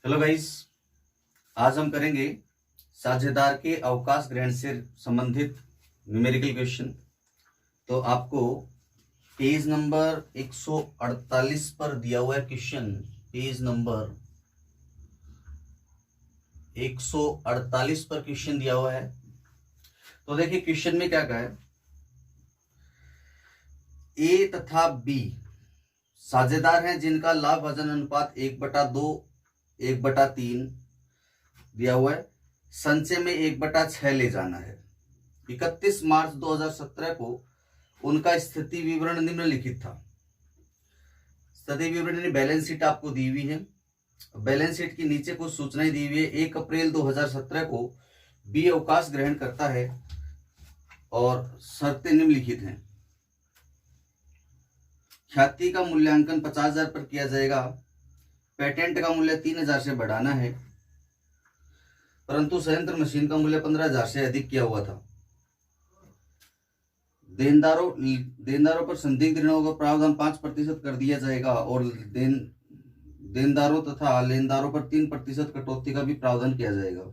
Hello guys, आज हम करेंगे साझेदार के अवकाश ग्रहण से संबंधित न्यूमेरिकल क्वेश्चन। तो आपको पेज नंबर 148 पर दिया हुआ है क्वेश्चन। पेज नंबर 148 पर क्वेश्चन दिया हुआ है। तो देखिए क्वेश्चन में क्या कहा है। ए तथा बी साझेदार हैं जिनका लाभ वजन अनुपात 1/2 1/3 दिया हुआ है। संचय में 1/6 ले जाना है। 31 मार्च 2017 को उनका स्थिति विवरण निम्नलिखित था। स्थिति विवरण यानी बैलेंस शीट आपको दी हुई है। बैलेंस शीट के नीचे कुछ सूचनाएं दी हुई है। 1 अप्रैल 2017 को बी अवकाश ग्रहण करता है और शर्तें निम्नलिखित हैं। ख्याति का मूल्यांकन 50,000 पर किया जाएगा। पेटेंट का मूल्य 3,000 से बढ़ाना है, परंतु संयंत्र मशीन का मूल्य 15,000 से अधिक किया हुआ था। देनदारों पर संदिग्ध ऋणों का प्रावधान 5% कर दिया जाएगा और देनदारों तथा लेनदारों पर 3% कटौती का भी प्रावधान किया जाएगा।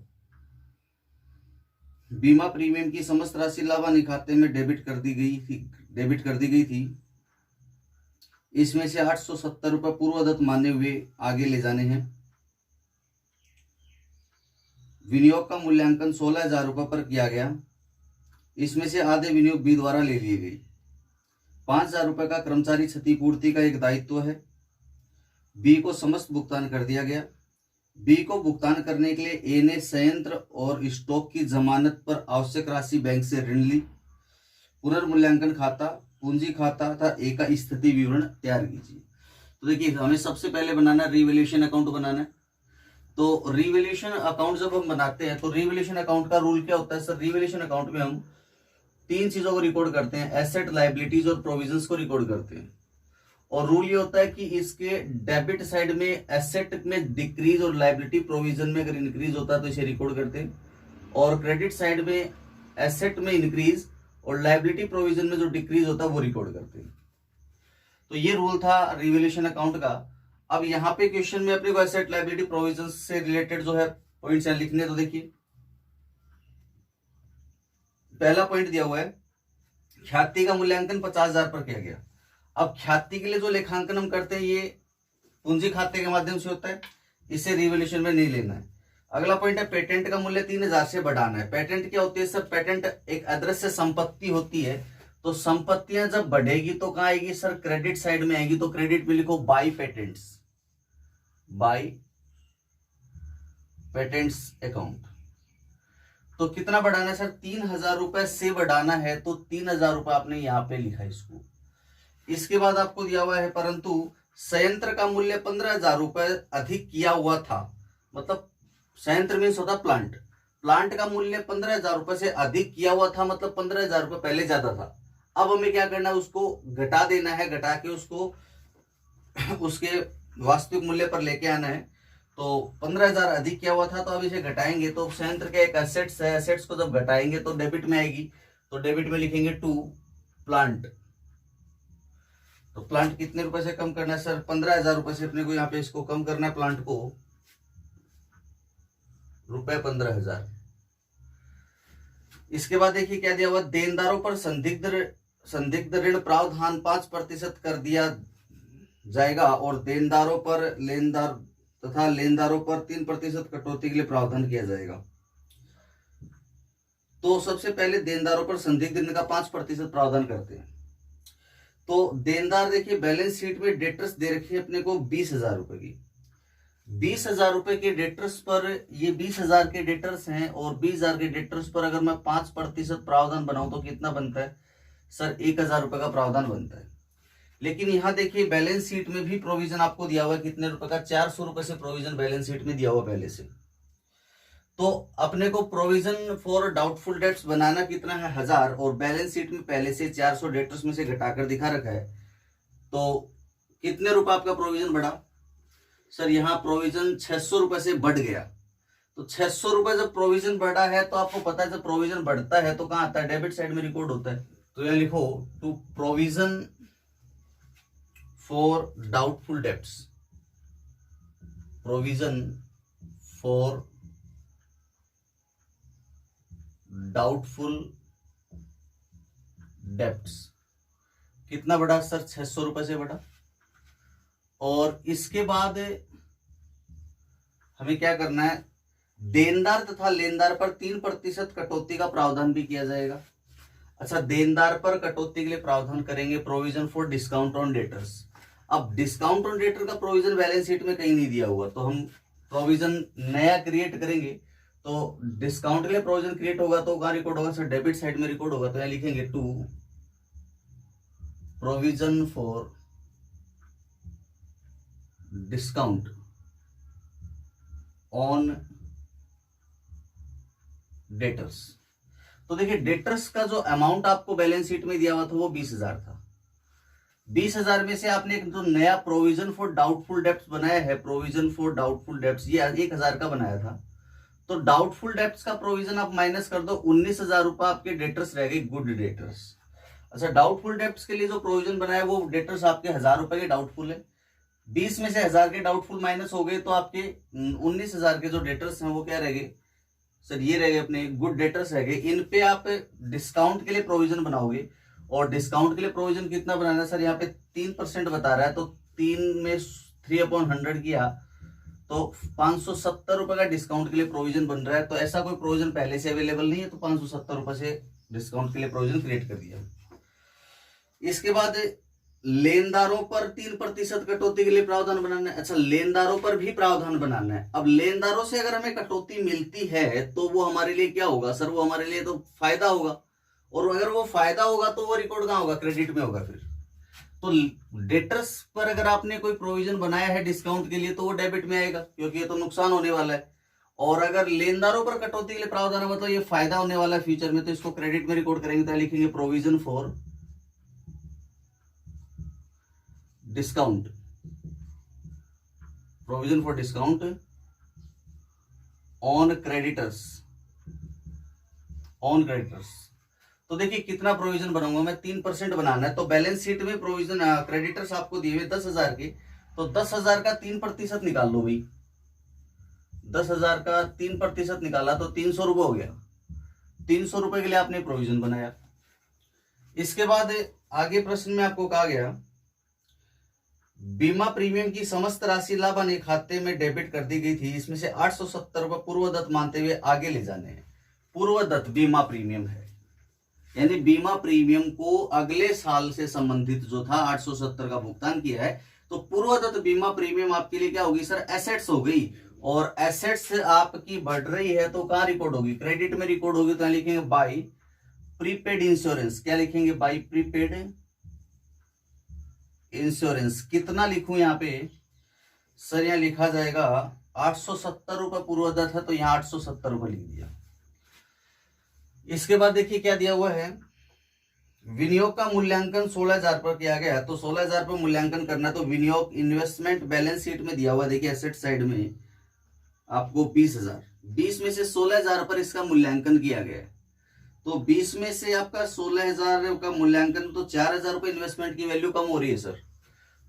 बीमा प्रीमियम की समस्त राशि लाभानी खाते में डेबिट कर दी गई थी। इसमें से 870 रुपये पूर्वदत्त माने हुए आगे ले जाने हैं। विनियोग का मूल्यांकन 16,000 रुपये पर किया गया। इसमें से आधे विनियोग बी द्वारा ले लिए गए। 5,000 रुपये का कर्मचारी क्षतिपूर्ति का एक दायित्व है। बी को समस्त भुगतान कर दिया गया। बी को भुगतान करने के लिए ए ने संयंत्र और स्टॉक की जमानत पर आवश्यक राशि बैंक से ऋण ली। पुनर्मूल्यांकन खाता, पूंजी खाता तथा ए का स्थिति विवरण तैयार कीजिए। तो देखिए हमें सबसे पहले बनाना रिवैल्यूएशन अकाउंट बनाना है। तो रिवैल्यूएशन अकाउंट जब हम बनाते हैं तो रिवैल्यूएशन अकाउंट का रूल क्या होता है सर? रिवैल्यूएशन अकाउंट में हम 3 चीजों को रिकॉर्ड करते हैं। एसेट, लायबिलिटीज और प्रोविजंस को रिकॉर्ड करते हैं। और रूल ये होता है कि इसके डेबिट साइड में एसेट में डिक्रीज और लायबिलिटी प्रोविजन में अगर इंक्रीज होता है तो इसे रिकॉर्ड करते हैं, और क्रेडिट साइड में एसेट में इंक्रीज और लायबिलिटी प्रोविजन में जो डिक्रीज होता है वो रिकॉर्ड करते हैं। तो ये रूल था रिवैल्यूएशन अकाउंट का। अब यहाँ पे क्वेश्चन में अपने को एसेट, लायबिलिटी, प्रोविजन से रिलेटेड जो है पॉइंट्स यहाँ लिखने। तो देखिए पहला पॉइंट दिया हुआ है, ख्याति का मूल्यांकन 50,000 पर किया गया। अब ख्याति के लिए जो लेखांकन हम करते हैं ये पूंजी खाते के माध्यम से होता है, इसे रिवैल्यूएशन में नहीं लेना है। अगला पॉइंट है पेटेंट का मूल्य 3,000 से बढ़ाना है। पेटेंट क्या होती है सर? पेटेंट एक अदृश्य संपत्ति होती है। तो संपत्तियां जब बढ़ेगी तो कहां आएगी सर? क्रेडिट साइड में आएगी। तो क्रेडिट में लिखो by patents, by patents account. तो कितना बढ़ाना है सर? 3,000 रुपए से बढ़ाना है। तो 3,000 रुपए आपने यहां पे लिखा इसको। इसके बाद आपको दिया हुआ है परंतु संयंत्र का मूल्य 15,000 रुपए अधिक किया हुआ था। मतलब संयंत्र मीन्स होता प्लांट। प्लांट का मूल्य 15,000 रुपए से अधिक किया हुआ था, मतलब 15,000 रुपए पहले ज्यादा था। अब हमें क्या करना है? उसको घटा देना है। घटा के उसको उसके वास्तविक मूल्य पर लेके आना है। तो 15,000 अधिक किया हुआ था, तो अब इसे घटाएंगे। तो संयंत्र के एक एसेट्स है, एसेट्स को जब घटाएंगे तो डेबिट में आएगी। तो डेबिट में लिखेंगे टू प्लांट। तो प्लांट कितने रुपए से कम करना है सर? 15,000 रुपए से अपने को यहाँ पे इसको कम करना है प्लांट को, रुपए 15,000। इसके बाद देखिए क्या दिया हुआ, देनदारों पर संदिग्ध ऋण प्रावधान 5% कर दिया जाएगा और देनदारों पर लेनदारों पर 3% कटौती के लिए प्रावधान किया जाएगा। तो सबसे पहले देनदारों पर संदिग्ध ऋण का 5% प्रावधान करते हैं। तो देनदार देखिए बैलेंस शीट में डेटर्स दे रखी है अपने को 20,000 रुपए की। 20,000 रुपए के डेटर्स पर, ये 20,000 के डेटर्स हैं और 20,000 के डेटर्स पर अगर मैं 5% प्रावधान बनाऊं तो कितना बनता है सर? 1,000 रुपए का प्रावधान बनता है। लेकिन यहाँ देखिए बैलेंस शीट में भी प्रोविजन आपको दिया हुआ है कितने रुपए का? 400 रुपए से प्रोविजन बैलेंस शीट में दिया हुआ पहले से। तो अपने को प्रोविजन फॉर डाउटफुल डेट्स बनाना कितना है? 1,000, और बैलेंस शीट में पहले से 400 डेटर्स में से घटाकर दिखा रखा है। तो कितने रुपए आपका प्रोविजन बढ़ा सर? यहाँ प्रोविजन 600 रुपए से बढ़ गया। तो 600 रुपए जब प्रोविजन बढ़ा है तो आपको पता है जब प्रोविजन बढ़ता है तो कहां आता है? डेबिट साइड में रिकॉर्ड होता है। तो यहाँ लिखो to provision for doubtful debts, provision for doubtful debts. कितना बढ़ा सर? 600 रुपए से बढ़ा। और इसके बाद हमें क्या करना है, देनदार तथा लेनदार पर 3% कटौती का प्रावधान भी किया जाएगा। अच्छा, देनदार पर कटौती के लिए प्रावधान करेंगे provision for discount on debtors. अब डिस्काउंट ऑन डेटर का प्रोविजन बैलेंस शीट में कहीं नहीं दिया हुआ, तो हम प्रोविजन नया क्रिएट करेंगे। तो डिस्काउंट के लिए प्रोविजन क्रिएट होगा तो कहां रिकॉर्ड होगा सर? डेबिट साइड में रिकॉर्ड होगा। तो यहां लिखेंगे to provision for discount on debtors. तो देखिए, डेटर्स का जो अमाउंट आपको बैलेंस शीट में दिया हुआ था वो 20,000 था। 20,000 में से आपने एक जो नया प्रोविजन फॉर डाउटफुल डेब्ट्स बनाया है, प्रोविजन फॉर डाउटफुल डेब्ट्स, ये 1,000 का बनाया था। तो डाउटफुल डेब्ट्स का प्रोविजन आप माइनस कर दो, 19,000 रुपए आपके डेटर्स रह गए, गुड डेटर्स। अच्छा, डाउटफुल डेब्ट्स के लिए जो प्रोविजन बनाया वो डेटर्स आपके 1,000 रुपए के डाउटफुल है। 20 में से 1,000 के डाउटफुल माइनस हो गए तो आपके 19,000 के जो डेटर्स हैं वो क्या रह गए सर? ये रह गए अपने गुड डेटर्स रह गए। इन पे आप डिस्काउंट के लिए प्रोविजन बनाओगे, और डिस्काउंट के लिए प्रोविजन कितना बनाना है सर? यहाँ पे 3% बता रहा है, तो 3 में 3/100 किया तो 570 रुपए का डिस्काउंट के लिए प्रोविजन बन रहा है। तो ऐसा कोई प्रोविजन पहले से अवेलेबल नहीं है, तो 570 रुपए से डिस्काउंट के लिए प्रोविजन क्रिएट कर दिया। इसके बाद लेनदारों पर 3% कटौती के लिए प्रावधान बनाना है। अच्छा, लेनदारों पर भी प्रावधान बनाना है। अब लेनदारों से अगर हमें कटौती मिलती है तो वो हमारे लिए क्या होगा सर? वो हमारे लिए तो फायदा होगा, और अगर वो फायदा होगा तो वो रिकॉर्ड कहां होगा? क्रेडिट में होगा। फिर तो डेटर्स पर अगर आपने कोई प्रोविजन बनाया है डिस्काउंट के लिए तो वो डेबिट में आएगा, क्योंकि ये तो नुकसान होने वाला है। और अगर लेनदारों पर कटौती के लिए प्रावधान है मतलब ये फायदा होने वाला है फ्यूचर में, तो इसको क्रेडिट में रिकॉर्ड करेंगे। तो लिखेंगे provision for discount, provision for discount on creditors, on creditors. तो देखिए कितना प्रोविजन बनाऊंगा मैं? 3% बनाना है। तो बैलेंस शीट में प्रोविजन क्रेडिटर्स आपको दिए हुए 10,000 के, तो 10,000 का 3% निकाल लो भाई। 10,000 का 3% निकाला तो 300 रुपए हो गया। 300 रुपए के लिए आपने प्रोविजन बनाया। इसके बाद आगे प्रश्न में आपको कहा गया बीमा प्रीमियम की समस्त राशि लाभान्वित खाते में डेबिट कर दी गई थी, इसमें से 870 रुपए पूर्वदत्त मानते हुए आगे ले जाने हैं। पूर्वदत्त बीमा प्रीमियम है, यानी बीमा प्रीमियम को अगले साल से संबंधित जो था 870 का भुगतान किया है। तो पूर्वदत्त बीमा प्रीमियम आपके लिए क्या होगी सर? एसेट्स हो गई। और एसेट्स आपकी बढ़ रही है तो कहां रिकॉर्ड होगी? क्रेडिट में रिकॉर्ड होगी। तो लिखेंगे बाई प्रीपेड इंश्योरेंस। क्या लिखेंगे? By prepaid insurance. कितना लिखूं यहाँ पे सर? यहाँ लिखा जाएगा 870 रुपए पूर्वदत्त है, तो यहाँ 870 रुपए लिख दिया। इसके बाद देखिए क्या दिया हुआ है, विनियोग का मूल्यांकन 16,000 पर किया गया है। तो 16,000 पर मूल्यांकन करना है, तो विनियोग इन्वेस्टमेंट बैलेंस शीट में दिया हुआ, देखिए एसेट साइड में आपको 20,000, 20 में से 16,000 पर इसका मूल्यांकन किया गया है। तो 20 में से आपका 16,000 का मूल्यांकन, तो 4,000 रुपए इन्वेस्टमेंट की वैल्यू कम हो रही है सर।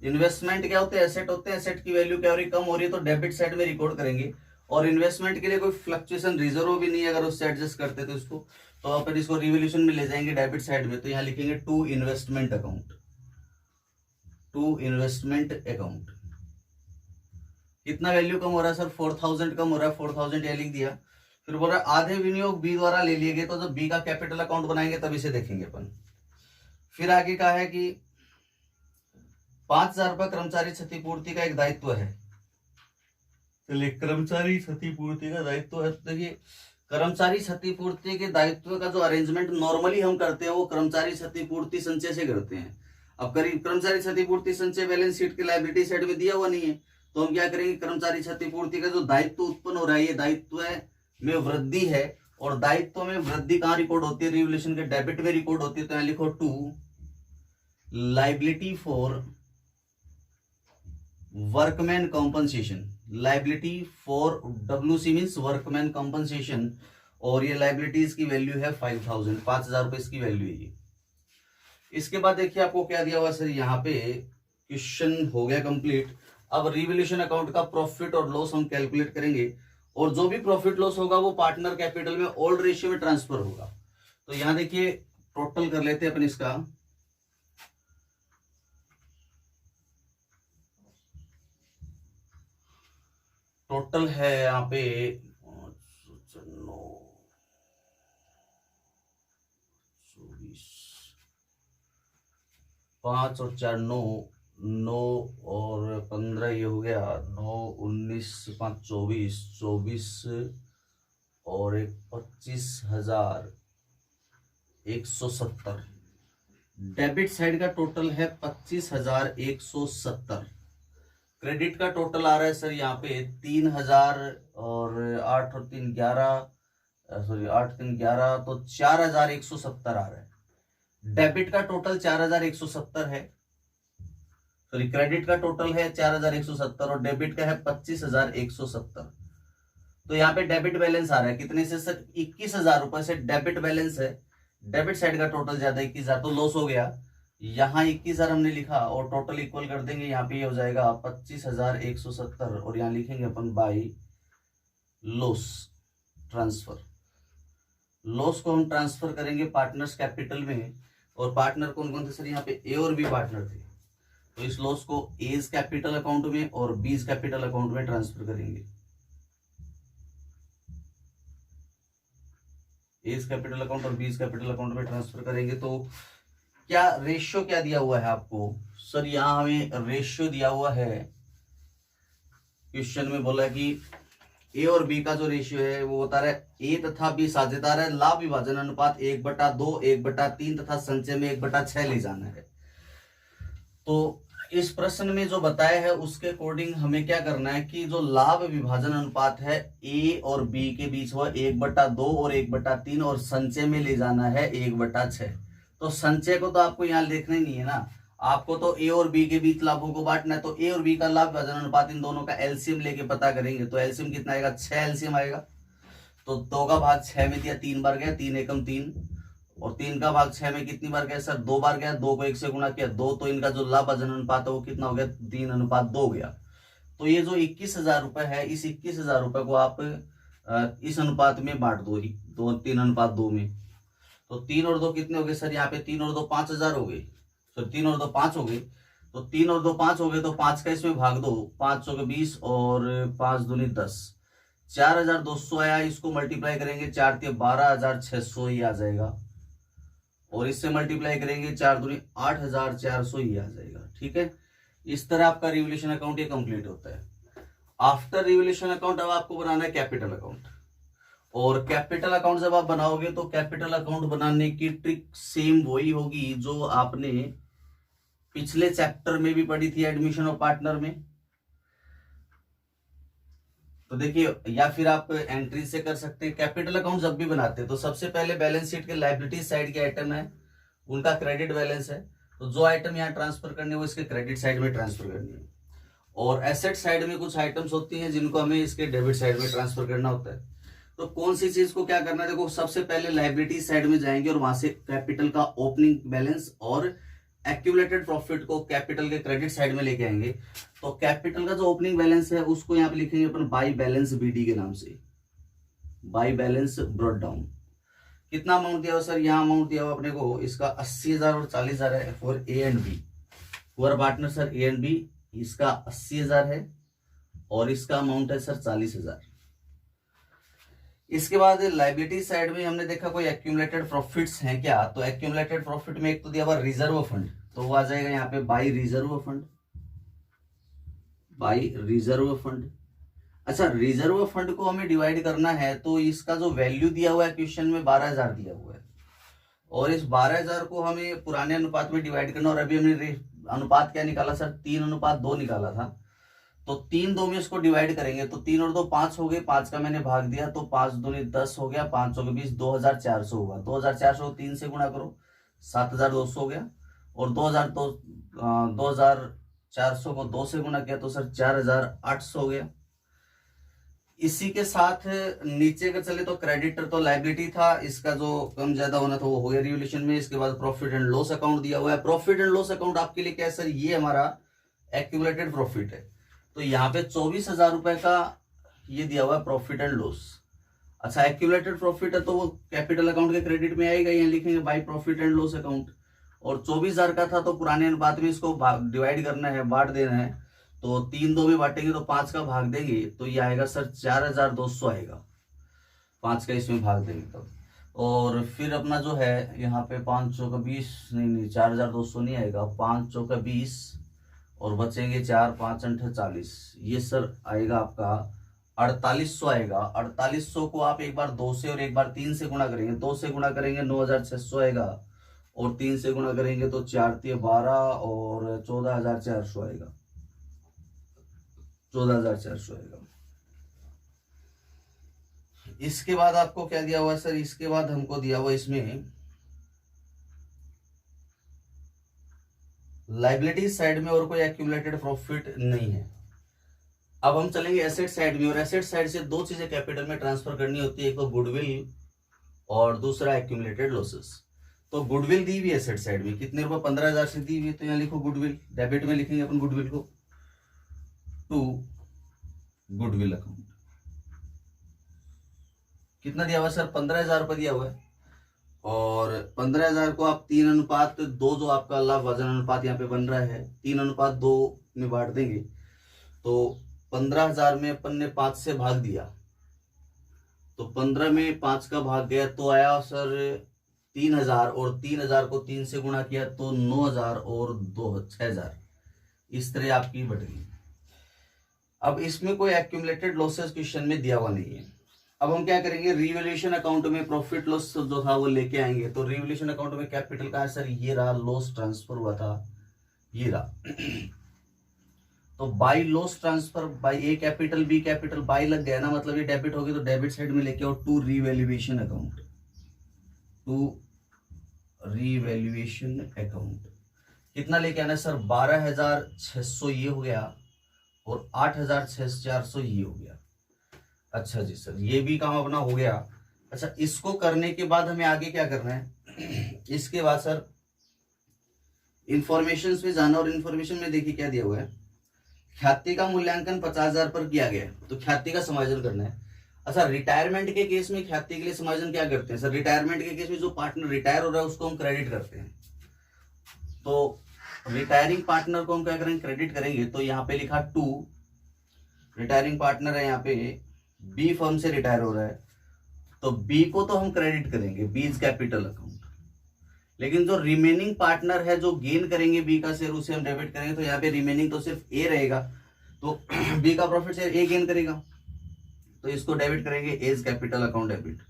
इन्वेस्टमेंट क्या होते हैं? एसेट होते हैं। एसेट की वैल्यू क्या हो रही है? कम हो रही है, तो डेबिट साइड में रिकॉर्ड करेंगे। और इन्वेस्टमेंट के लिए कोई फ्लक्चुएशन रिजर्व भी नहीं है, अगर उससे एडजस्ट करते तो इसको, तो अपन इसको रिवोल्यूशन में ले जाएंगे डेबिट साइड में। तो यहाँ लिखेंगे to investment account, to investment account. कितना वैल्यू कम हो रहा है सर? 4,000 कम हो रहा है, 4,000 यह लिख दिया। फिर बोल रहा है आधे विनियोग बी द्वारा ले लिए गए, तो जब बी का कैपिटल अकाउंट बनाएंगे तब इसे देखेंगे अपन। फिर आगे कहा है कि 5,000 रुपए कर्मचारी क्षतिपूर्ति का एक दायित्व है। चलिए, कर्मचारी क्षतिपूर्ति का दायित्व है। देखिए, कर्मचारी क्षतिपूर्ति के दायित्व का जो अरेंजमेंट नॉर्मली हम करते हैं वो कर्मचारी क्षतिपूर्ति संचय से करते हैं। अब कर्मचारी क्षतिपूर्ति संचय बैलेंस शीट के लायबिलिटी साइड में दिया हुआ नहीं है, तो हम क्या करेंगे? कर्मचारी क्षतिपूर्ति का जो दायित्व उत्पन्न हो रहा है, ये दायित्व में वृद्धि है, और दायित्व में वृद्धि कहां रिकॉर्ड होती है? रिवोल्यूशन के डेबिट में रिकॉर्ड होती है। तो यहां लिखो to liability for workman compensation. Liability for WC means workman compensation, और ये लाइबिलिटीज की वैल्यू है 5,000, 5,000 रुपए इसकी वैल्यू है ये। इसके बाद देखिए आपको क्या दिया हुआ सर? यहाँ पे क्वेश्चन हो गया कंप्लीट। अब रिवोल्यूशन अकाउंट का प्रॉफिट और लॉस हम कैलकुलेट करेंगे, और जो भी प्रॉफिट लॉस होगा वो पार्टनर कैपिटल में ओल्ड रेशियो में ट्रांसफर होगा। तो यहां देखिए टोटल कर लेते हैं अपन इसका। टोटल है यहाँ पे 5 और 4 9 9 और 15 ये हो गया 9 19 5 24 24 और एक 25,170। डेबिट साइड का टोटल है 25,170। क्रेडिट का टोटल आ रहा है सर यहाँ पे 3,000 और 8 और 3 11, सॉरी 8 3 11 तो 4,170 आ रहा है। डेबिट का टोटल 4,170 है, सॉरी क्रेडिट का टोटल है 4,170 और डेबिट का है 25,170। तो यहाँ पे डेबिट बैलेंस आ रहा है कितने से सर 21,000 रुपए से डेबिट बैलेंस है। डेबिट साइड का टोटल ज्यादा 21,000 तो लॉस हो गया। यहाँ 21,000 हमने लिखा और टोटल इक्वल कर देंगे, यहाँ पे ये हो जाएगा 25,170 और यहाँ लिखेंगे अपन बाई लॉस ट्रांसफर। लॉस को हम ट्रांसफर करेंगे पार्टनर्स कैपिटल में, और पार्टनर कौन कौन थे सर यहाँ पे ए और बी पार्टनर थे। तो इस लॉस को एज कैपिटल अकाउंट में और बीज कैपिटल अकाउंट में ट्रांसफर करेंगे। एज कैपिटल अकाउंट और बीज कैपिटल अकाउंट में ट्रांसफर करेंगे। तो क्या रेशियो क्या दिया हुआ है आपको सर, यहां हमें रेशियो दिया हुआ है, क्वेश्चन में बोला कि ए और बी का जो रेशियो है वो बता रहा है ए तथा बी साझेदार है, लाभ विभाजन अनुपात 1/2 1/3 तथा संचय में 1/6 ले जाना है। तो इस प्रश्न में जो बताया है उसके अकॉर्डिंग हमें क्या करना है कि जो लाभ विभाजन अनुपात है ए और बी के बीच वो 1/2 और 1/3 और संचय में ले जाना है 1/6। तो संचय को तो आपको यहाँ देखना ही नहीं है ना, आपको तो ए और बी के बीच लाभों को बांटना है। तो ए और बी का लाभ विभाजन अनुपात इन दोनों का एलसीएम लेके पता करेंगे। तो एलसीएम कितना आएगा 6 एलसीएम आएगा। तो 2 का भाग 6 में दिया 3 बार गया, 3 एकम 3, और 3 का भाग 6 में कितनी बार गया सर 2 बार गया, 2 को 1 से गुणा किया 2, तो इनका जो लाभ विभाजन अनुपात है वो कितना हो गया 3:2 गया। तो ये जो 21,000 रुपए है, इस 21,000 रुपए को आप इस अनुपात में बांट दो, 3:2 में। तो 3 और 2 कितने हो गए सर, यहाँ पे 3 और 2 5,000 हो गए, सर 3 और 2 5 हो गए। तो 3 और 2 5 हो गए, तो 5 का इसमें भाग दो, 5 के 20 और 5 दूनी 10, 4,200 आया। इसको मल्टीप्लाई करेंगे 4 के 12,600 ही आ जाएगा, और इससे मल्टीप्लाई करेंगे 4 दूनी 8,400 ही आ जाएगा। ठीक है, इस तरह आपका रिवोल्यूशन अकाउंट ये कंप्लीट होता है। आफ्टर रिवोल्यूशन अकाउंट अब आपको बनाना है कैपिटल अकाउंट, और कैपिटल अकाउंट जब आप बनाओगे तो कैपिटल अकाउंट बनाने की ट्रिक सेम वही होगी जो आपने पिछले चैप्टर में भी पढ़ी थी एडमिशन ऑफ पार्टनर में। तो देखिए, या फिर आप एंट्री से कर सकते हैं। कैपिटल अकाउंट जब भी बनाते हैं तो सबसे पहले बैलेंस शीट के लायबिलिटी साइड के आइटम है उनका क्रेडिट बैलेंस है, तो जो आइटम यहाँ ट्रांसफर करने वो इसके क्रेडिट साइड में ट्रांसफर करनी है। और एसेट साइड में कुछ आइटम्स होती हैं जिनको हमें इसके डेबिट साइड में ट्रांसफर करना होता है। तो कौन सी चीज को क्या करना है, देखो सबसे पहले लायबिलिटी साइड में जाएंगे और वहां से कैपिटल का ओपनिंग बैलेंस और एक्यूमुलेटेड प्रॉफिट को कैपिटल के क्रेडिट साइड में लेके आएंगे। तो कैपिटल का जो ओपनिंग बैलेंस है उसको यहाँ पे लिखेंगे अपन बाई बैलेंस बीडी के नाम से, बाई बैलेंस ब्रॉट डाउन। कितना अमाउंट दिया हुआ सर, यहाँ अमाउंट दिया हुआ अपने को इसका 80,000 और 40,000 है for A and B, for partner sir A and B. इसका 80,000 है और इसका अमाउंट है सर 40,000। इसके बाद लायबिलिटी साइड में हमने देखा कोई एक्यूमुलेटेड प्रॉफिट्स हैं क्या, तो एक्यूमुलेटेड प्रॉफिट में एक तो दिया हुआ रिजर्व फंड, तो वो आ जाएगा यहाँ पे by reserve fund, by reserve fund. अच्छा, रिजर्व फंड को हमें डिवाइड करना है तो इसका जो वैल्यू दिया हुआ है क्वेश्चन में 12,000 दिया हुआ है, और इस 12,000 को हमें पुराने अनुपात में डिवाइड करना। और अभी हमने अनुपात क्या निकाला सर 3:2 निकाला था, तो 3 में इसको डिवाइड करेंगे तो 3 और 2 5 हो गए, 5 का मैंने भाग दिया तो 5 दूनी 10 हो गया, 5 के 20 2,400 होगा। 2,400 को 3 से गुणा करो 7,200 हो गया, और 2,400 को 2 से गुणा किया तो सर 4,800 हो गया। इसी के साथ नीचे का चले तो क्रेडिटर तो लायबिलिटी था, इसका जो कम ज्यादा होना था वो हो गया रिवोल्यूशन में। इसके बाद प्रॉफिट एंड लॉस अकाउंट दिया हुआ है। प्रॉफिट एंड लॉस अकाउंट आपके लिए क्या है सर, ये हमारा एक्यूमुलेटेड प्रॉफिट है। तो यहाँ पे 24,000 रुपए का ये दिया हुआ है प्रॉफिट एंड लॉस। अच्छा, एक्यूमुलेटेड प्रॉफिट है तो वो कैपिटल अकाउंट के क्रेडिट में आएगा, यहाँ लिखेंगे by profit and loss account. और 24,000 का था तो पुराने अनुपात में इसको डिवाइड करना है, बांट देना है। तो 3 2 में बांटेंगे तो 5 का भाग देंगे तो ये आएगा सर 4,200 आएगा, 5 का इसमें भाग देंगे तब। और फिर अपना जो है यहाँ पे 5 चौका 20, नहीं 4,200 नहीं आएगा, 5 चौका 20 और बचेंगे 4 5 8 40, ये सर आएगा आपका 4800 आएगा। 4800 को आप एक बार 2 से और एक बार 3 से गुणा करेंगे, 2 से गुणा करेंगे 9,600 आएगा और 3 से गुणा करेंगे तो 4 3 12 और 14,400 आएगा, 14,400 आएगा। इसके बाद आपको क्या दिया हुआ है सर, इसके बाद हमको दिया हुआ इसमें लाइबिलिटी साइड में और कोई एक्यूमुलेटेड प्रॉफिट नहीं है। अब हम चलेंगे एसेट साइड में, और एसेट साइड से 2 चीजें कैपिटल में ट्रांसफर करनी होती है, एक तो गुडविल और दूसरा एक्यूमुलेटेड लॉसेस। तो गुडविल दी हुई एसेट साइड में कितने रुपए, 15,000 से दी हुई है, तो यहाँ लिखो गुडविल, डेबिट में लिखेंगे अपन गुडविल को, टू गुडविल अकाउंट। कितना दिया हुआ है सर, 15,000 रुपये दिया हुआ है। और 15,000 को आप 3:2 जो आपका लाभ वजन अनुपात यहाँ पे बन रहा है 3:2 में बांट देंगे। तो 15,000 में अपन ने 5 से भाग दिया, तो 15 में 5 का भाग गया तो आया सर 3,000, और 3,000 को 3 से गुणा किया तो 9,000 और 6,000, इस तरह आपकी बढ़ गई। अब इसमें कोई एक्यूमुलेटेड लॉसेस क्वेश्चन में दिया हुआ नहीं है। अब हम क्या करेंगे, रिवैल्यूएशन अकाउंट में प्रॉफिट लॉस जो था वो लेके आएंगे। तो रिवैल्यूएशन अकाउंट में कैपिटल का है सर, ये रहा, लॉस ट्रांसफर हुआ था ये रहा। तो by loss transfer by A capital B capital, by लग गया ना, मतलब ये डेबिट होगी तो डेबिट साइड में लेके आओ to revaluation account, to revaluation account. कितना लेके आना सर, 12,600 ये हो गया और 8,400 ये हो गया। अच्छा जी सर, ये भी काम अपना हो गया। अच्छा, इसको करने के बाद हमें आगे क्या करना है, इसके बाद सर इंफॉर्मेशन में जाना, और इंफॉर्मेशन में देखिए क्या दिया हुआ है, ख्याति का मूल्यांकन 50,000 पर किया गया, तो ख्याति का समायोजन करना है। अच्छा, रिटायरमेंट के केस में ख्याति के लिए समायोजन क्या करते हैं सर, रिटायरमेंट के केस में जो पार्टनर रिटायर हो रहा है उसको हम क्रेडिट करते हैं। तो रिटायरिंग पार्टनर को हम क्या करेंगे, क्रेडिट करेंगे। तो यहाँ पे लिखा टू, रिटायरिंग पार्टनर है यहाँ पे बी फर्म से रिटायर हो रहा है, तो बी को तो हम क्रेडिट करेंगे, बीज कैपिटल अकाउंट। लेकिन जो रिमेनिंग पार्टनर है जो गेन करेंगे बी का शेयर, उसे हम डेबिट करेंगे। तो यहाँ पे रिमेनिंग तो सिर्फ ए रहेगा, तो बी का प्रॉफिट शेयर ए गेन करेगा, तो इसको डेबिट करेंगे एज कैपिटल अकाउंट डेबिट।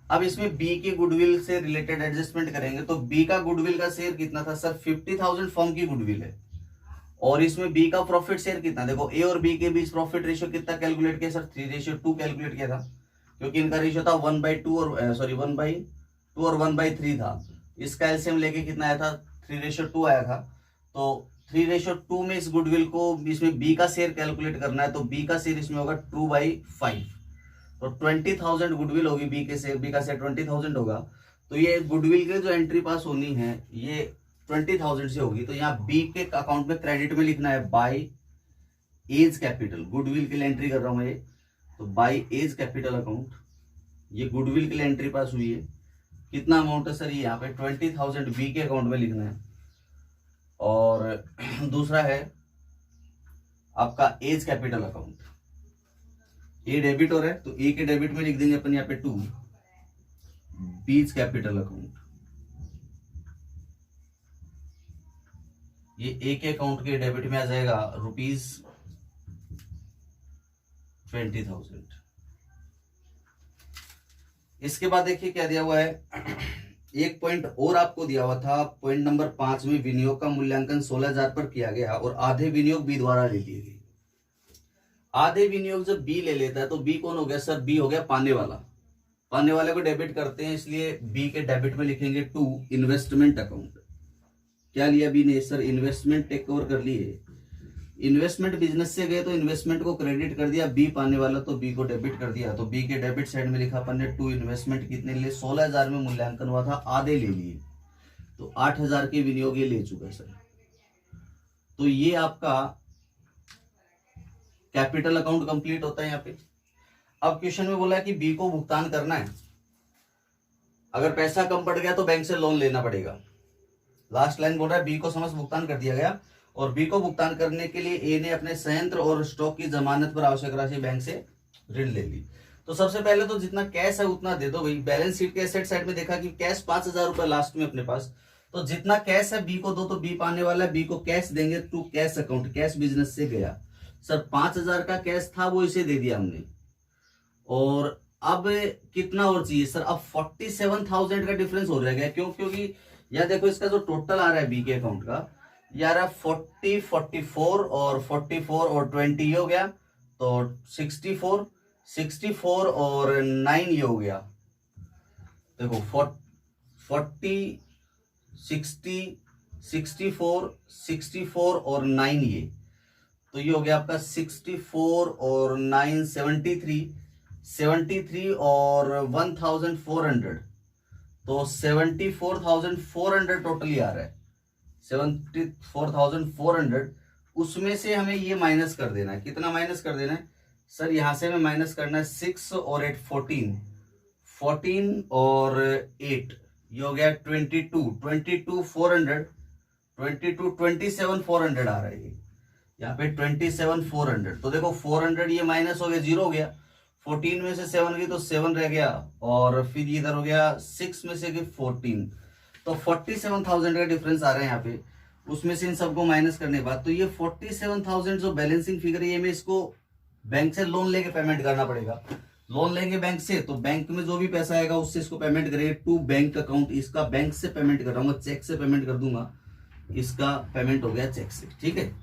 अब इसमें बी के गुडविल से रिलेटेड एडजस्टमेंट करेंगे। तो बी का गुडविल का शेयर कितना था सर, 50,000 फर्म की गुडविल है, और इसमें बी का प्रॉफिट शेयर कितना, देखो ए और बी के बीच प्रॉफिट रेशियो कितना कैलकुलेट किया सर, 3:2 कैलकुलेट किया था, क्योंकि इनका रेशियो था 1/2 और सॉरी 1/2 और 1/3 था। इसका एलसीएम लेके कितना आया था, 3:2 आया था। तो 3:2 में इस गुडविल को, इसमें बी का शेयर कैलकुलेट करना है, तो बी का शेयर इसमें होगा 2/5, तो 20,000 गुडविल होगी बी के शेयर, बी का शेयर 20,000 होगा। तो ये गुडविल के जो एंट्री पास होनी है ये 20,000 से होगी। तो यहाँ बी के अकाउंट में क्रेडिट में लिखना है बाय एज कैपिटल, गुडविल के लिए एंट्री कर रहा हूं मैं, तो बाय एज कैपिटल अकाउंट, ये गुडविल के लिए एंट्री पास हुई है। कितना अमाउंट है सर, ये यहाँ पे 20,000 बी के अकाउंट में लिखना है। और दूसरा है आपका एज कैपिटल अकाउंट, ए डेबिट हो रहा है तो ए के डेबिट में लिख देंगे अपन यहाँ पे 2 बीज कैपिटल अकाउंट। ये ए के अकाउंट के डेबिट में आ जाएगा ₹20,000। इसके बाद देखिए क्या दिया हुआ है, एक पॉइंट और आपको दिया हुआ था, पॉइंट नंबर 5 में विनियोग का मूल्यांकन 16,000 पर किया गया और आधे विनियोग बी द्वारा ले लिए गए। आधे विनियोग जब बी ले लेता है तो बी कौन हो गया सर, बी हो गया पाने वाला, पाने वाले को डेबिट करते हैं, इसलिए बी के डेबिट में लिखेंगे 2 इन्वेस्टमेंट अकाउंट। क्या लिया बी ने सर, इन्वेस्टमेंट टेक ओवर कर लिए, इन्वेस्टमेंट बिजनेस से गए तो इन्वेस्टमेंट को क्रेडिट कर दिया, बी पाने वाला तो बी को डेबिट कर दिया। तो बी के डेबिट साइड में लिखा अपन ने 2 इन्वेस्टमेंट कितने लिए, 16,000 में मूल्यांकन हुआ था, आधे ले लिए, तो 8,000 के विनियोग ये ले चुका है सर। तो ये आपका कैपिटल अकाउंट कंप्लीट होता है यहाँ पे। अब क्वेश्चन में बोला है कि बी को भुगतान करना है, अगर पैसा कम पड़ गया तो बैंक से लोन लेना पड़ेगा। लास्ट लाइन बोल रहा है बी को समस्त भुगतान कर दिया गया और बी को भुगतान करने के लिए ए ने अपने संयंत्र और स्टॉक की जमानत पर आवश्यक राशि बैंक से ऋण ले ली। तो सबसे पहले तो जितना कैश है उतना दे दो भाई। बैलेंस शीट के एसेट साइड में देखा कि कैश 5,000 रुपए लास्ट में अपने पास, तो जितना कैश है बी को दो, तो बी पाने वाला है, बी को कैश देंगे to cash account, cash business से गया सर 5,000 का कैश था वो इसे दे दिया हमने। और अब कितना और चाहिए सर, अब 47,000 का डिफरेंस हो जाएगा। क्यों? क्योंकि यह देखो इसका जो टोटल आ रहा है बी के अकाउंट का, यार 40, 44 और 44 और 20 ये हो गया, तो 64, 64 और 9 ये हो गया। देखो 40, 60, 64, 64 और 9 ये, तो ये हो गया आपका 64 और 9 73, 73 और 1,400, तो 74,400 टोटली आ रहा है। 74,400, उसमें से हमें ये माइनस कर देना है। कितना माइनस कर देना है सर, यहां से हमें माइनस करना है 6 और 8 14, 14 और 8 ये हो गया 22, 22,400, 27,400 आ रहा है ये यहाँ पे 27,400। तो देखो 400 ये माइनस हो गया, जीरो हो गया, 14 में से 7 गई तो 7 रह गया, और फिर इधर हो गया 6 में से 14, तो 47,000 का डिफरेंस आ रहा है यहाँ पे। उसमें से इन सबको माइनस करने के बाद तो ये 47,000 जो बैलेंसिंग फिगर है, ये मैं इसको बैंक से लोन लेके पेमेंट करना पड़ेगा। लोन लेंगे बैंक से, तो बैंक में जो भी पैसा आएगा उससे इसको पेमेंट करेंगे टू बैंक अकाउंट। इसका बैंक से पेमेंट कर रहा हूँ, चेक से पेमेंट कर दूंगा, इसका पेमेंट हो गया चेक से, ठीक है।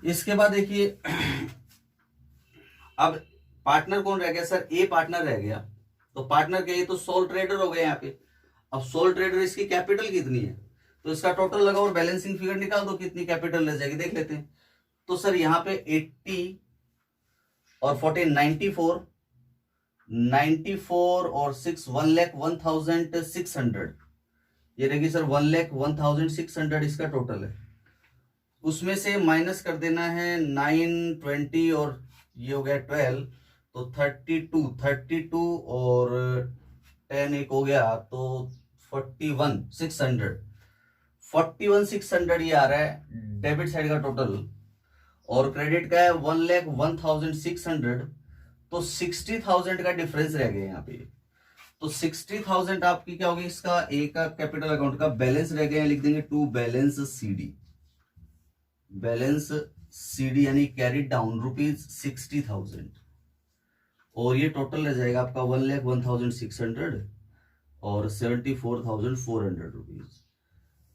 इसके बाद देखिए अब पार्टनर कौन रह गया सर, ए पार्टनर रह गया। तो पार्टनर के ये तो सोल ट्रेडर हो गए यहाँ पे। अब सोल ट्रेडर, इसकी कैपिटल कितनी है, तो इसका टोटल लगा और बैलेंसिंग फिगर निकाल दो कितनी कैपिटल रह जाएगी, देख लेते हैं। तो सर यहाँ पे 80 और 14 94, 94 और 6 1,01,600 ये रहेगी सर 1,01,600 इसका टोटल है। उसमें से माइनस कर देना है 9, 20 और ये हो गया 12, तो 32 और 10 एक हो गया, तो 41,600 ये आ रहा है डेबिट साइड का टोटल, और क्रेडिट का है 1,01,600, तो 60,000 का डिफरेंस रह गया यहाँ पे। तो 60,000 आपकी क्या होगी, इसका ए का कैपिटल अकाउंट का बैलेंस रह गया, लिख देंगे to balance CD, balance CD यानी कैरी डाउन ₹60,000, और ये टोटल रह जाएगा आपका 1,01,600 और 74,400 रुपीज।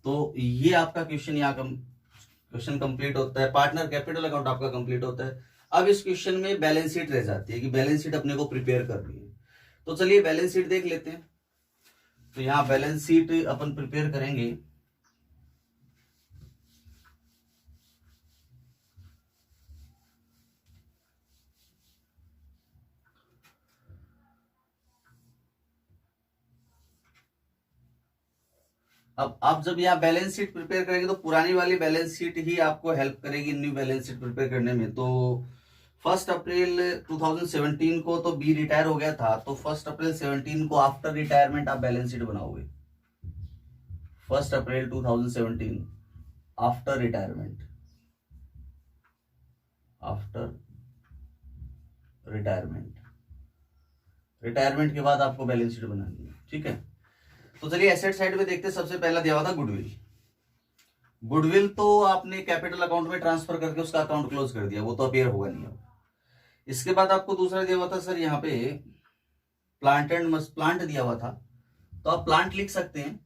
तो ये आपका क्वेश्चन यहाँ क्वेश्चन कंप्लीट होता है, पार्टनर कैपिटल अकाउंट आपका कंप्लीट होता है। अब इस क्वेश्चन में बैलेंस शीट रह जाती है कि बैलेंस शीट अपने को प्रिपेयर करनी है। तो चलिए बैलेंस शीट देख लेते हैं। तो यहाँ बैलेंस शीट अपन प्रिपेयर करेंगे। अब आप जब यहाँ बैलेंस शीट प्रिपेयर करेंगे तो पुरानी वाली बैलेंस शीट ही आपको हेल्प करेगी न्यू बैलेंस शीट प्रिपेयर करने में। तो 1 अप्रैल 2017 को तो बी रिटायर हो गया था, तो 1 अप्रैल 17 को आफ्टर रिटायरमेंट आप बैलेंस शीट बनाओगे। 1 अप्रैल 2017 आफ्टर रिटायरमेंट, आफ्टर रिटायरमेंट के बाद आपको बैलेंस शीट बनानी है, ठीक है। तो चलिए एसेट साइड में देखते हैं। सबसे पहला दिया हुआ था गुडविल। गुडविल तो आपने कैपिटल अकाउंट में ट्रांसफर करके उसका अकाउंट क्लोज कर दिया, वो तो अपेयर होगा नहीं अब। इसके बाद आपको दूसरा दिया हुआ था सर यहाँ पे प्लांट दिया हुआ था, तो आप प्लांट लिख सकते हैं।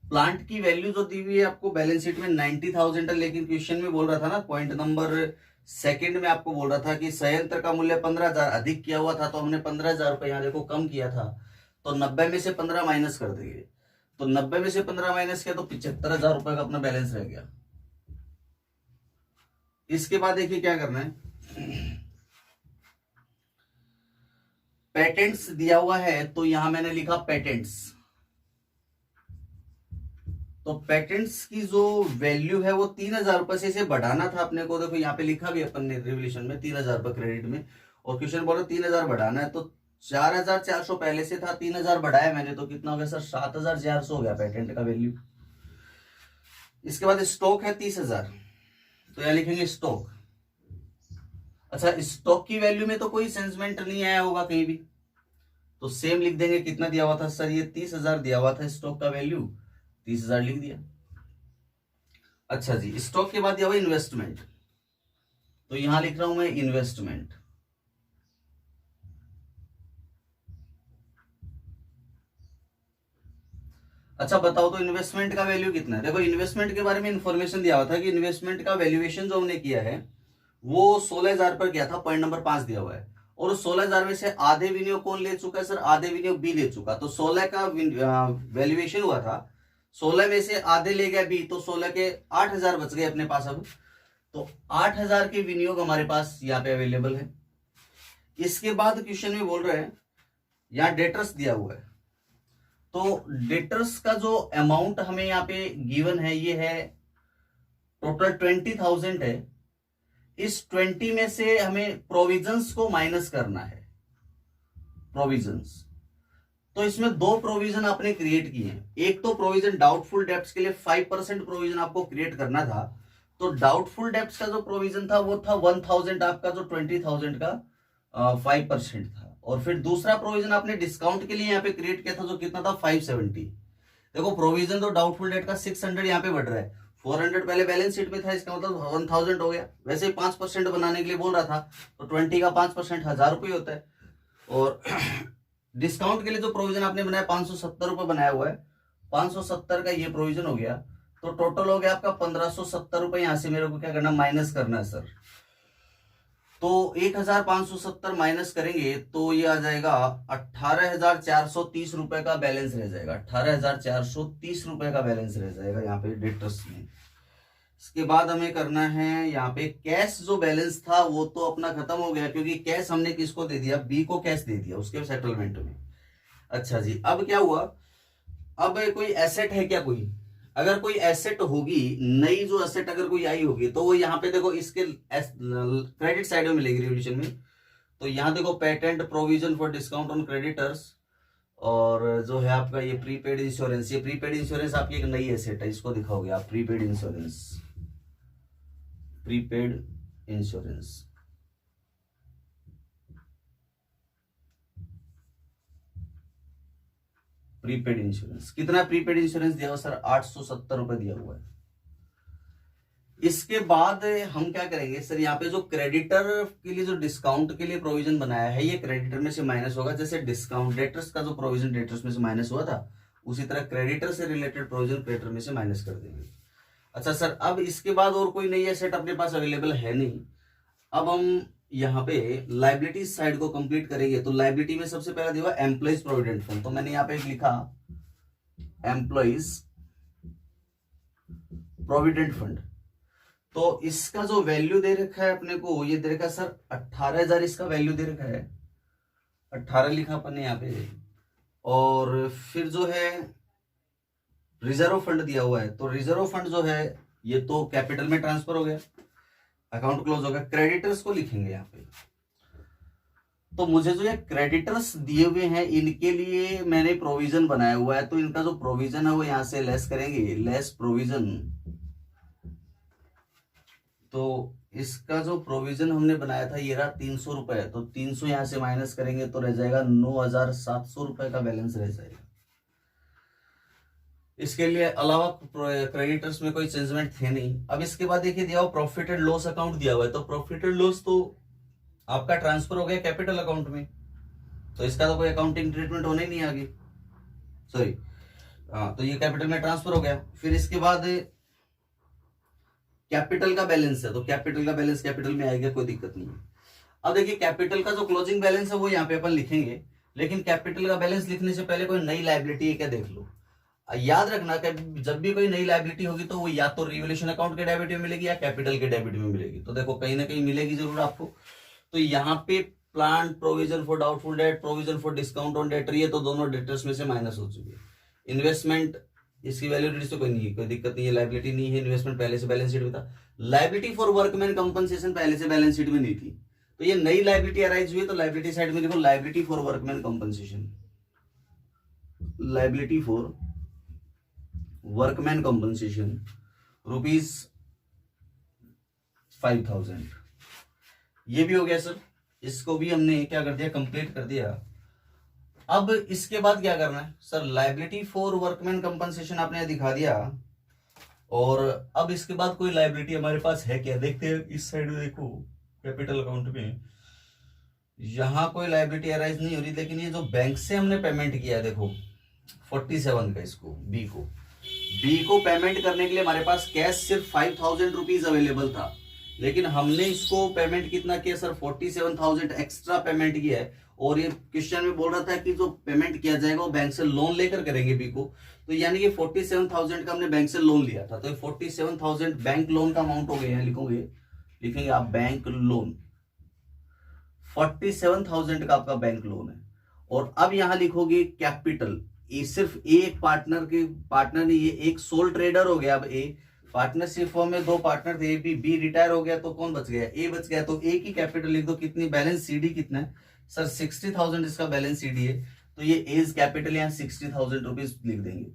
प्लांट की वैल्यू जो दी हुई है आपको बैलेंस शीट में 90,000 है, लेकिन क्वेश्चन में बोल रहा था ना, पॉइंट नंबर सेकंड में आपको बोल रहा था कि संयंत्र का मूल्य 15,000 अधिक किया हुआ था, तो हमने 15,000 रुपए यहाँ देखो कम किया था, तो 90 में से 15 माइनस कर देंगे। तो 90 में से 15 माइनस किया तो 75,000 रुपए का अपना बैलेंस रह गया। इसके बाद देखिए क्या करना है, पेटेंट्स दिया हुआ है, तो यहां मैंने लिखा पेटेंट्स। तो पेटेंट्स की जो वैल्यू है वो 3,000 रुपए से इसे बढ़ाना था अपने को। देखो यहाँ पे लिखा भी अपन ने रिवोल्यूशन में 3,000 रुपए क्रेडिट में, और क्वेश्चन बोला 3,000 बढ़ाना है, तो 4,400 पहले से था, 3,000 बढ़ाया मैंने, तो कितना हो गया सर? 7,400 हो गया पेटेंट का वैल्यू। इसके बाद स्टॉक है 30,000, तो यहाँ लिखेंगे स्टॉक। अच्छा, स्टॉक की वैल्यू में तो कोई सेंसमेंट नहीं आया होगा कहीं भी, तो सेम लिख देंगे। कितना दिया हुआ था सर? ये 30,000 दिया हुआ था स्टॉक का वैल्यू, 30,000 लिख दिया। अच्छा जी, स्टॉक के बाद दिया हुआ इन्वेस्टमेंट, तो यहां लिख रहा हूं मैं इन्वेस्टमेंट। अच्छा बताओ, तो इन्वेस्टमेंट का वैल्यू कितना है? देखो इन्वेस्टमेंट के बारे में इंफॉर्मेशन दिया हुआ था कि इन्वेस्टमेंट का वैल्यूएशन जो हमने किया है वो 16,000 पर किया था, पॉइंट नंबर 5 दिया हुआ है। और 16,000 में से आधे विनियोग कौन ले चुका है सर? आधे विनियोग बी ले चुका। तो 16 का वैल्यूएशन हुआ था, 16 में से आधे ले गया बी, तो 16 के 8,000 बच गए अपने पास अब। तो 8,000 के विनियोग हमारे पास यहाँ पे अवेलेबल है। इसके बाद क्वेश्चन में बोल रहे हैं, यहाँ डेटर्स दिया हुआ है, तो डेटर्स का जो अमाउंट हमें यहाँ पे गिवन है ये है टोटल 20,000 है। इस 20 में से हमें प्रोविजंस को माइनस करना है, प्रोविजंस। तो इसमें दो प्रोविजन आपने क्रिएट किए हैं। एक तो प्रोविजन डाउटफुल डेब्ट्स के लिए 5% प्रोविजन आपको क्रिएट करना था, तो डाउटफुल डेब्ट्स का जो प्रोविजन था वो था 1,000, आपका जो 20,000 का 5% था। और फिर दूसरा प्रोविजन आपने डिस्काउंट के लिए यहाँ पे क्रिएट किया था, जो कितना था? 570। देखो प्रोविजन तो डाउटफुल डेट का 600 यहाँ पे बढ़ रहा है, 400 पहले बैलेंस शीट में था, इसका मतलब 1,000 हो गया। वैसे ही 5% बनाने के लिए बोल रहा था, तो 20 का 5% 1,000 रुपये होता है। और डिस्काउंट के लिए जो प्रोविजन आपने बनाया 570 रुपये बनाया हुआ है, 570 का ये प्रोविजन हो गया, तो टोटल हो गया आपका 1,570 रुपये। यहां से मेरे को क्या करना? माइनस करना है सर। तो 1,570 माइनस करेंगे तो ये आ जाएगा 18,430 रुपए का बैलेंस रह जाएगा, 18,430 रुपए का बैलेंस रह जाएगा यहाँ पे डेटर्स में। इसके बाद हमें करना है यहाँ पे कैश, जो बैलेंस था वो तो अपना खत्म हो गया, क्योंकि कैश हमने किसको दे दिया? बी को कैश दे दिया उसके सेटलमेंट में। अच्छा जी, अब क्या हुआ? अब कोई एसेट है क्या? कोई अगर कोई एसेट होगी, नई जो एसेट अगर कोई आई होगी, तो वो यहाँ पे देखो इसके क्रेडिट साइड में मिलेगी रिवोल्यूशन में। तो यहाँ देखो patent, provision for discount on creditors, और जो है आपका ये प्रीपेड इंश्योरेंस। ये प्रीपेड इंश्योरेंस आपकी एक नई एसेट है, इसको दिखाओगे आप, prepaid insurance, prepaid insurance. Prepaid insurance कितना? प्रीपेड इंश्योरेंस दिया हुआ सर 870 रुपए दिया हुआ है। इसके बाद हम क्या करेंगे सर? यहाँ पे जो क्रेडिटर के लिए जो डिस्काउंट के लिए प्रोविजन बनाया है, ये क्रेडिटर में से माइनस होगा। जैसे डिस्काउंट डेटर्स का जो प्रोविजन डेटर्स में से माइनस हुआ था, उसी तरह क्रेडिटर से रिलेटेड प्रोविजन क्रेडिटर में से माइनस कर देंगे। अच्छा सर, अब इसके बाद और कोई नई एसेट अपने पास अवेलेबल है नहीं। अब हम यहाँ पे लाइबिलिटी साइड को कंप्लीट करेंगे। तो लाइबिलिटी में सबसे पहला दिया एम्प्लॉइज प्रोविडेंट फंड, तो मैंने यहाँ पे एक लिखा एम्प्लॉइज प्रोविडेंट फंड। तो इसका जो वैल्यू दे रखा है अपने को, ये दे रखा है सर 18,000, इसका वैल्यू दे रखा है 18 लिखा अपन ने यहाँ पे। और फिर जो है रिजर्व फंड दिया हुआ है, तो रिजर्व फंड जो है ये तो कैपिटल में ट्रांसफर हो गया, अकाउंट क्लोज हो गया। क्रेडिटर्स को लिखेंगे यहाँ पे। तो मुझे जो ये क्रेडिटर्स दिए हुए हैं, इनके लिए मैंने प्रोविजन बनाया हुआ है, तो इनका जो प्रोविजन है वो यहां से लेस करेंगे, लेस प्रोविजन। तो इसका जो प्रोविजन हमने बनाया था ये रहा 300 रुपए, तो 300 यहां से माइनस करेंगे तो रह जाएगा 9,700 रुपए का बैलेंस रह जाएगा। इसके लिए अलावा क्रेडिटर्स में कोई चेंजमेंट थे नहीं। अब इसके बाद देखिए दिया हुआ प्रॉफिट एंड लॉस अकाउंट दिया हुआ है, तो प्रॉफिट एंड लॉस तो आपका ट्रांसफर हो गया कैपिटल अकाउंट में, तो इसका तो कोई अकाउंटिंग ट्रीटमेंट होना ही नहीं आगे, सॉरी। हाँ, तो ये कैपिटल में ट्रांसफर हो गया। फिर इसके बाद कैपिटल का बैलेंस है, तो कैपिटल का बैलेंस कैपिटल में आएगा, कोई दिक्कत नहीं है। अब देखिए कैपिटल का जो क्लोजिंग बैलेंस है वो यहाँ पे अपन लिखेंगे, लेकिन कैपिटल का बैलेंस लिखने से पहले कोई नई लाइबिलिटी है क्या देख लो। याद रखना कि जब भी कोई नई लाइबिलिटी होगी तो वो या तो रिवोल्यूशन अकाउंट के डेबिट में मिलेगी या कैपिटल के डेबिट में मिलेगी। तो देखो कहीं ना कहीं मिलेगी जरूर आपको। तो यहाँ पे plan, provision for doubtful debt, provision for discount on debtor, ये तो दोनों डेटर्स में से माइनस हो चुकी है। इन्वेस्टमेंट इसकी वैल्यू तो कोई नहीं है, कोई दिक्कत नहीं है, लाइबिलिटी नहीं है, इन्वेस्टमेंट पहले से बैलेंस शीट में था। लाइबिलिटी फॉर वर्कमैन कंपनसेशन पहले से बैलेंस शीट में नहीं थी, तो ये नई लाइबिलिटी अराइज हुई, तो लाइबिलिटी साइड में देखो liability for workman compensation, liability for workman compensation ₹5000। ये भी हो गया सर, इसको भी हमने क्या कर दिया, कंप्लीट कर दिया। अब इसके बाद क्या करना है sir, liability for workman compensation आपने दिखा दिया, और अब इसके बाद कोई लाइबिलिटी हमारे पास है क्या, देखते हैं इस साइड में। देखो कैपिटल अकाउंट में यहां कोई लाइबिलिटी अराइज नहीं हो रही, लेकिन ये जो बैंक से हमने पेमेंट किया है देखो 47 का, इसको बी को पेमेंट करने के लिए हमारे पास कैश सिर्फ 5000 रुपीज अवेलेबल था, लेकिन हमने इसको पेमेंट कितना किया सर, 47,000 एक्स्ट्रा पेमेंट किया है। और ये क्वेश्चन में बोल रहा था कि जो पेमेंट किया जाएगा वो बैंक से लोन लेकर करेंगे बी को, तो यानी कि 47,000 का हमने बैंक से लोन लिया था, तो 47,000 बैंक लोन का अमाउंट हो गया है, लिखेंगे आप बैंक लोन, 47,000 का आपका बैंक लोन है। और अब यहां लिखोगे कैपिटल, ये सिर्फ एक पार्टनर नहीं, ये एक सोल ट्रेडर हो गया। अब ए पार्टनरशिप फॉर्म में 2 पार्टनर थे, बी रिटायर हो गया, तो कौन बच गया, ए बच गया, तो ए की कैपिटल लिख दो, कितनी, बैलेंस सीडी कितना है सर, 60,000 इसका बैलेंस सीडी है, तो ये एज कैपिटल यहाँ 60,000 रुपीज लिख देंगे।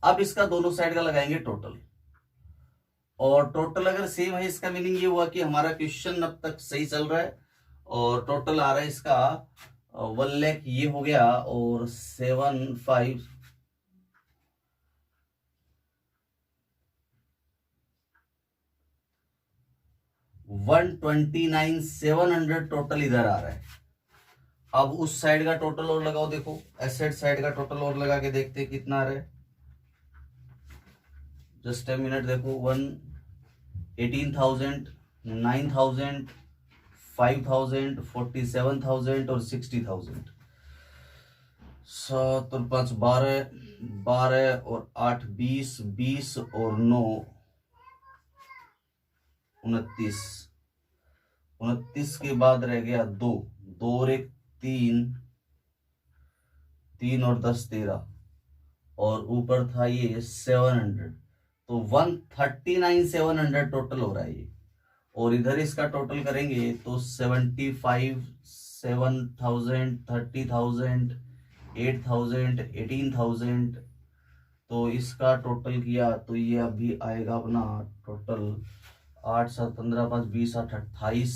अब इसका दोनों साइड का लगाएंगे टोटल, और टोटल अगर सेम है, इसका मीनिंग ये हुआ कि हमारा क्वेश्चन अब तक सही चल रहा है, और टोटल आ रहा है इसका 1 लाख ये हो गया, और 129,700 टोटल इधर आ रहा है। अब उस साइड का टोटल और लगाओ, देखो एसेट साइड का टोटल और लगा के देखते हैं कितना आ रहा है, जस्ट ए मिनट। देखो 18,000, 9,000, 5,000, 47,000 और 60,000, 7 और 5 12, 12 और 8 20, 20 और 9 29, 29 के बाद रह गया 2 और 1 3, 3 और 10 13, और ऊपर था ये 700, तो 139,700 टोटल हो रहा है ये। और इधर इसका टोटल करेंगे तो 75, 7,000, 30,000, 8,000, 18,000, तो इसका टोटल किया तो ये अभी आएगा अपना टोटल 8 7 15 5 20 8 28,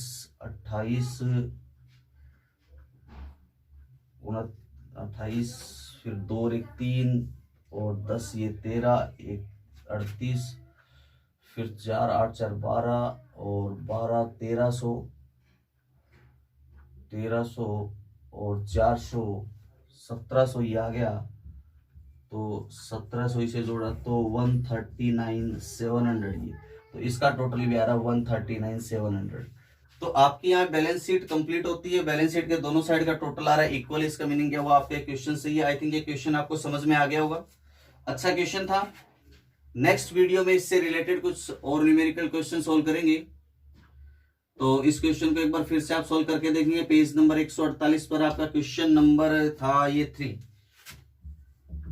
28, फिर 2 और 1 3 और 10 ये 13, 1 38, फिर 4 8 4 12 और 12 1300 और 400 1700 ये आ गया, तो 1700 इसे जोड़ा तो 139,700 ये, तो इसका टोटल भी आ रहा है 139,700। तो आपकी यहाँ बैलेंस शीट कंप्लीट होती है, बैलेंस शीट के दोनों साइड का टोटल आ रहा है इक्वल। इसका मीनिंग क्या हुआ, आपके क्वेश्चन सही है। आई थिंक ये क्वेश्चन आपको समझ में आ गया होगा, अच्छा क्वेश्चन था। नेक्स्ट वीडियो में इससे रिलेटेड कुछ और न्यूमेरिकल क्वेश्चन सोल्व करेंगे, तो इस क्वेश्चन को एक बार फिर से आप सोल्व करके देखेंगे। पेज नंबर 148 पर आपका क्वेश्चन नंबर था ये 3,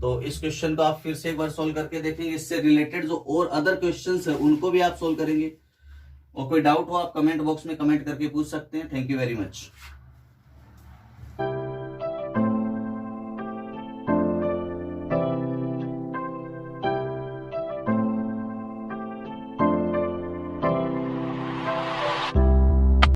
तो इस क्वेश्चन को आप फिर से एक बार सोल्व करके देखेंगे। इससे रिलेटेड जो और अदर क्वेश्चंस है उनको भी आप सोल्व करेंगे, और कोई डाउट हो आप कमेंट बॉक्स में कमेंट करके पूछ सकते हैं। Thank you very much.